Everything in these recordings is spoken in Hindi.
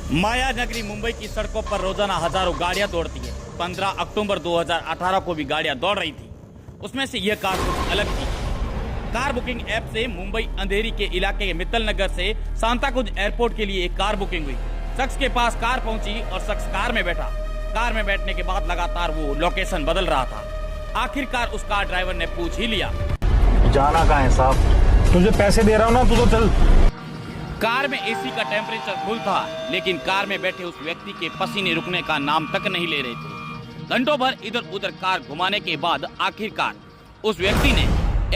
माया नगरी मुंबई की सड़कों पर रोजाना हजारों गाड़ियां दौड़ती है। 15 अक्टूबर 2018 को भी गाड़ियां दौड़ रही थी। उसमें से यह कार कुछ अलग थी। कार बुकिंग ऐप से मुंबई अंधेरी के इलाके के मित्तल नगर से सांताक्रूज एयरपोर्ट के लिए एक कार बुकिंग हुई। शख्स के पास कार पहुंची और शख्स कार में बैठा। कार में बैठने के बाद लगातार वो लोकेशन बदल रहा था। आखिरकार उस कार ड्राइवर ने पूछ ही लिया, जाना कहाँ है साहब? तुझे पैसे दे रहा हूँ ना, तू तो चल। कार में एसी का टेम्परेचर फुल था, लेकिन कार में बैठे उस व्यक्ति के पसीने रुकने का नाम तक नहीं ले रहे थे। घंटों भर इधर उधर कार घुमाने के बाद आखिरकार उस व्यक्ति ने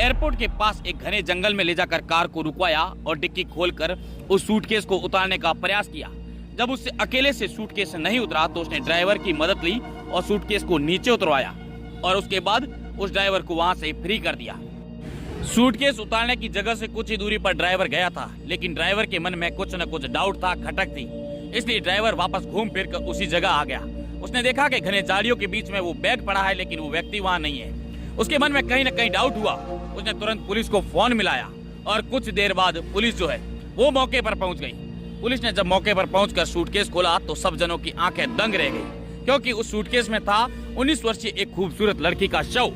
एयरपोर्ट के पास एक घने जंगल में ले जाकर कार को रुकवाया और डिक्की खोलकर उस सूटकेस को उतारने का प्रयास किया। जब उससे अकेले से सूटकेस नहीं उतरा तो उसने ड्राइवर की मदद ली और सूटकेस को नीचे उतरवाया और उसके बाद उस ड्राइवर को वहां से फ्री कर दिया। सूटकेस उतारने की जगह से कुछ ही दूरी पर ड्राइवर गया था, लेकिन ड्राइवर के मन में कुछ न कुछ डाउट था, खटक थी। इसलिए ड्राइवर वापस घूम फिर कर उसी जगह आ गया। उसने देखा कि घने झाड़ियों के बीच में वो बैग पड़ा है, लेकिन वो व्यक्ति वहाँ नहीं है। उसके मन में कहीं न कहीं डाउट हुआ। उसने तुरंत पुलिस को फोन मिलाया और कुछ देर बाद पुलिस जो है वो मौके पर पहुंच गई। पुलिस ने जब मौके पर पहुंचकर सूटकेस खोला तो सब जनों की आंखें दंग रह गई, क्योंकि उस सूटकेस में था 19 वर्षीय एक खूबसूरत लड़की का शव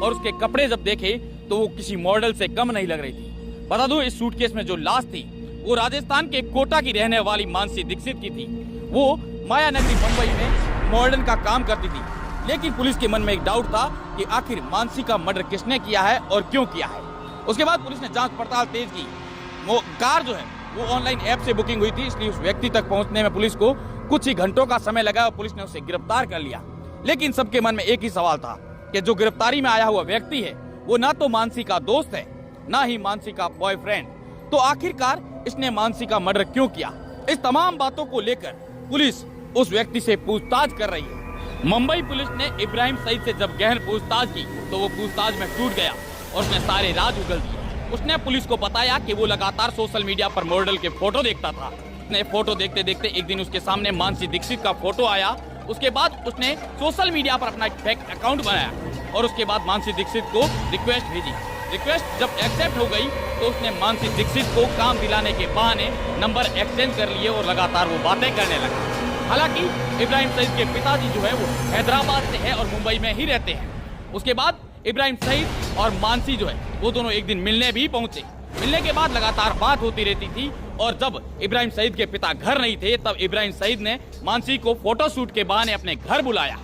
और उसके कपड़े जब देखे तो वो किसी मॉडल से कम नहीं लग रही थी। बता दूं, इस सूटकेस में जो लाश थी वो राजस्थान के कोटा की रहने वाली मानसी दीक्षित की थी। वो माया नगरी मुंबई में मॉडर्न का काम करती थी, लेकिन पुलिस के मन में एक डाउट था कि आखिर मानसी का मर्डर किसने किया है और क्यों किया है। उसके बाद पुलिस ने जांच पड़ताल तेज की। वो कार जो है वो ऑनलाइन ऐप से बुकिंग हुई थी, इसलिए उस व्यक्ति तक पहुंचने में पुलिस को कुछ ही घंटों का समय लगा और पुलिस ने उसे गिरफ्तार कर लिया। लेकिन सबके मन में एक ही सवाल था कि जो गिरफ्तारी में आया हुआ व्यक्ति है वो ना तो मानसी का दोस्त है, ना ही मानसी का बॉयफ्रेंड। तो आखिरकार इसने मानसी का मर्डर क्यों किया? इस तमाम बातों को लेकर पुलिस उस व्यक्ति से पूछताछ कर रही है। मुंबई पुलिस ने इब्राहिम सईद से जब गहन पूछताछ की तो वो पूछताछ में टूट गया और उसने सारे राज उगल दिए। उसने पुलिस को बताया कि वो लगातार सोशल मीडिया पर मॉडल के फोटो देखता था। उसने फोटो देखते देखते एक दिन उसके सामने मानसी दीक्षित का फोटो आया। उसके बाद उसने सोशल मीडिया पर अपना एक फेक अकाउंट बनाया और उसके बाद मानसी दीक्षित को रिक्वेस्ट भेजी। रिक्वेस्ट जब एक्सेप्ट हो गई तो उसने मानसी दीक्षित को काम दिलाने के बहाने नंबर एक्सचेंज कर लिए और लगातार वो बातें करने लगा। हालांकि इब्राहिम सईद के पिताजी जो है वो हैदराबाद से है और मुंबई में ही रहते हैं। उसके बाद इब्राहिम सईद और मानसी जो है वो दोनों एक दिन मिलने भी पहुंचे। मिलने के बाद लगातार बात होती रहती थी और जब इब्राहिम सईद के पिता घर नहीं थे तब इब्राहिम सईद ने मानसी को फोटोशूट के बहाने अपने घर बुलाया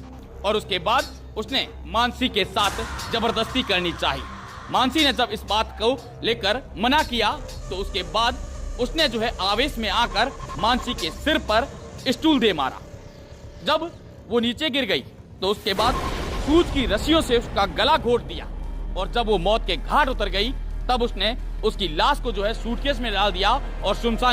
और उसके बाद उसने मानसी के साथ जबरदस्ती करनी चाहिए। मानसी ने जब इस बात को लेकर मना किया तो उसके बाद उसने जो है आवेश में आकर मानसी के सिर पर स्टूल दे मारा। जब वो नीचे गिर गई तो उसके बाद सूज की रस्सियों से उसका गला घोट दिया और जब वो मौत के घाट उतर गई तब उसने उसकी लाश को जो है सूटकेस में डाल दिया और सुनसान